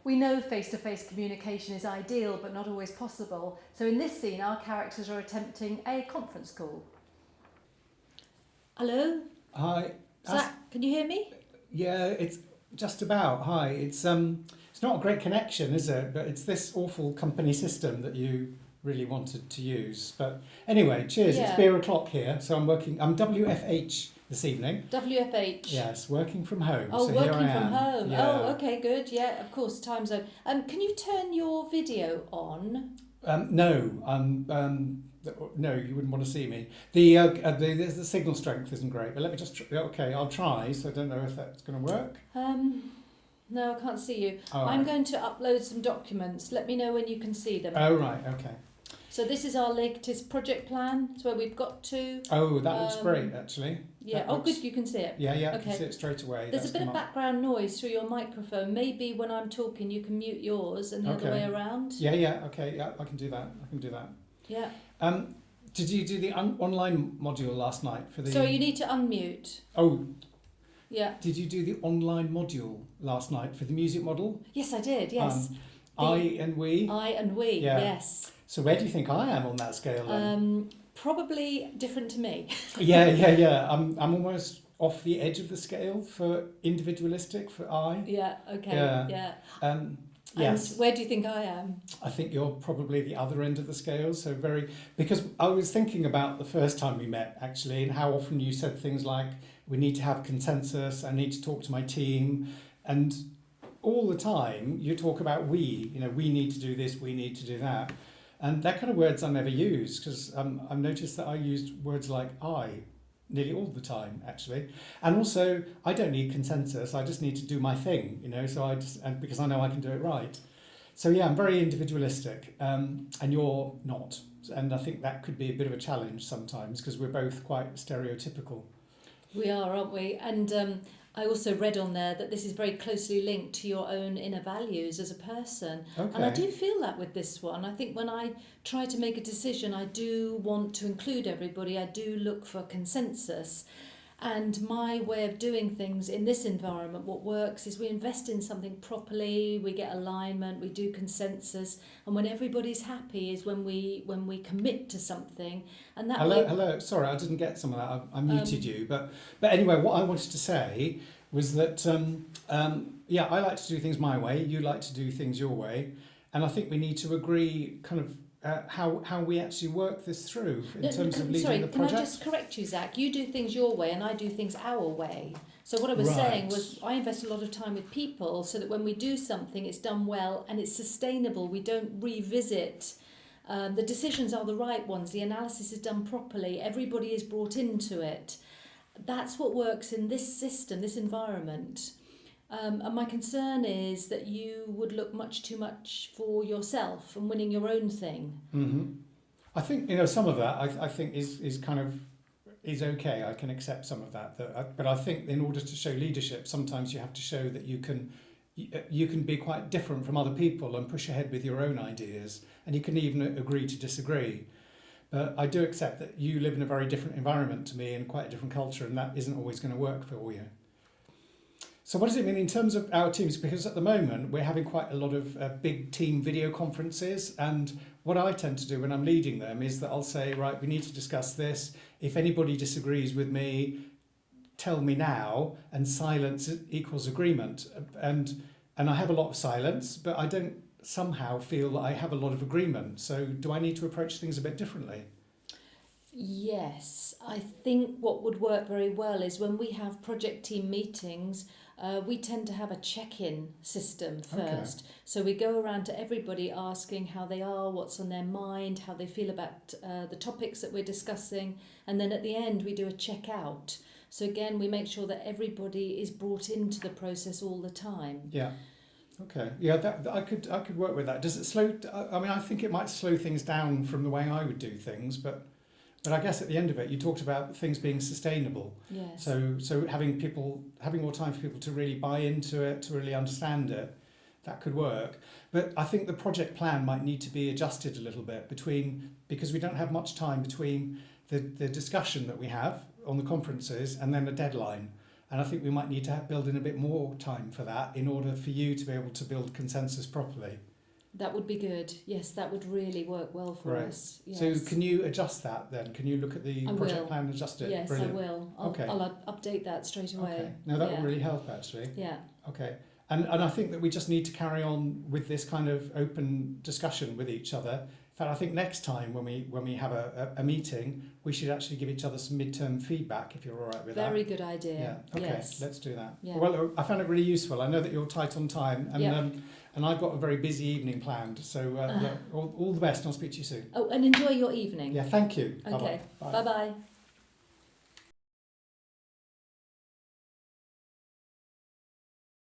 We know face-to-face communication is ideal but not always possible. So in this scene, our characters are attempting a conference call. Hello? Hi. Zach, can you hear me? Yeah, it's just about. Hi. It's not a great connection, is it? But it's this awful company system that you really wanted to use. But anyway, cheers. Yeah. It's beer o'clock here, so I'm WFH this evening. WFH. Yes, working from home. Oh, so working here I from am. home. Yeah. Oh, okay, good. Yeah, of course, time zone. Can you turn your video on? No. No, you wouldn't want to see me. The signal strength isn't great, but let me just. Okay, I'll try. So I don't know if that's going to work. No, I can't see you. Oh, I'm going to upload some documents. Let me know when you can see them. Oh right. Okay. So this is our latest project plan. It's where we've got to. Oh, that looks great, actually. Yeah. That Oh, looks- good. You can see it. Yeah, I Okay. can see it straight away. There's That's a bit of come up. background noise through your microphone. Maybe when I'm talking, you can mute yours and the other Okay. way around. Yeah, okay, yeah, I can do that. Yeah. Did you do the online module last night for the? So you need to unmute. Oh, Yeah. did you do the online module last night for the music model? Yes, I did. Yes. I and we. I and we. Yeah. Yes. So where do you think I am on that scale then? Probably different to me. Yeah. I'm almost off the edge of the scale for individualistic for I. Yeah. Okay. Yeah. Yeah. Yes. And where do you think I am? I think you're probably the other end of the scale. So because I was thinking about the first time we met actually, and how often you said things like, we need to have consensus, I need to talk to my team. And all the time you talk about we need to do this, we need to do that. And that kind of words I never use because I've noticed that I used words like I nearly all the time actually. And also I don't need consensus, I just need to do my thing, and because I know I can do it right. So yeah, I'm very individualistic and you're not. And I think that could be a bit of a challenge sometimes because we're both quite stereotypical. We are, aren't we? And I also read on there that this is very closely linked to your own inner values as a person. Okay. And I do feel that with this one. I think when I try to make a decision, I do want to include everybody. I do look for consensus. And my way of doing things in this environment, what works is we invest in something properly, we get alignment, we do consensus, and when everybody's happy is when we commit to something. And that Hello. Sorry, I didn't get some of that. I muted you, but anyway, what I wanted to say was that I like to do things my way. You like to do things your way, and I think we need to agree kind of how we actually work this through in terms of leading the project. Can I just correct you, Zach? You do things your way and I do things our way. So what I was saying was I invest a lot of time with people so that when we do something, it's done well and it's sustainable. We don't revisit. The decisions are the right ones. The analysis is done properly. Everybody is brought into it. That's what works in this system, this environment. And my concern is that you would look much too much for yourself and winning your own thing. Mm-hmm. I think some of that I think is okay. I can accept some of that. But I think in order to show leadership, sometimes you have to show that you can be quite different from other people and push ahead with your own ideas, and you can even agree to disagree. But I do accept that you live in a very different environment to me and quite a different culture, and that isn't always going to work for you. So what does it mean in terms of our teams? Because at the moment we're having quite a lot of big team video conferences, and what I tend to do when I'm leading them is that I'll say, right, we need to discuss this. If anybody disagrees with me, tell me now, and silence equals agreement. And I have a lot of silence, but I don't somehow feel that I have a lot of agreement. So do I need to approach things a bit differently? Yes, I think what would work very well is when we have project team meetings, we tend to have a check-in system first. Okay. So we go around to everybody asking how they are, what's on their mind, how they feel about the topics that we're discussing, and then at the end we do a check-out. So again, we make sure that everybody is brought into the process all the time. Yeah. Okay. Yeah, that I could work with that. Does it slow? I mean, I think it might slow things down from the way I would do things, but I guess at the end of it, you talked about things being sustainable. Yes. So having more time for people to really buy into it, to really understand it, that could work. But I think the project plan might need to be adjusted a little bit because we don't have much time between the discussion that we have on the conferences and then a deadline. And I think we might need to build in a bit more time for that in order for you to be able to build consensus properly. That would be good. Yes, that would really work well for Right. us. Yes. So can you adjust that then? Can you look at the I project will. plan and adjust it? Yes, Brilliant. I will. Okay. I'll update that straight away. Okay. No, that Yeah. will really help actually. Yeah. Okay. And I think that we just need to carry on with this kind of open discussion with each other. In fact, I think next time when we have a meeting, we should actually give each other some midterm feedback if you're all right with that. Very good idea. Yeah. Okay. Yes. Let's do that. Yeah. Well, I found it really useful. I know that you're tight on time, and Yeah. and I've got a very busy evening planned. So look, all the best, and I'll speak to you soon. Oh, and enjoy your evening. Yeah. Thank you. Okay. Bye-bye. Bye bye.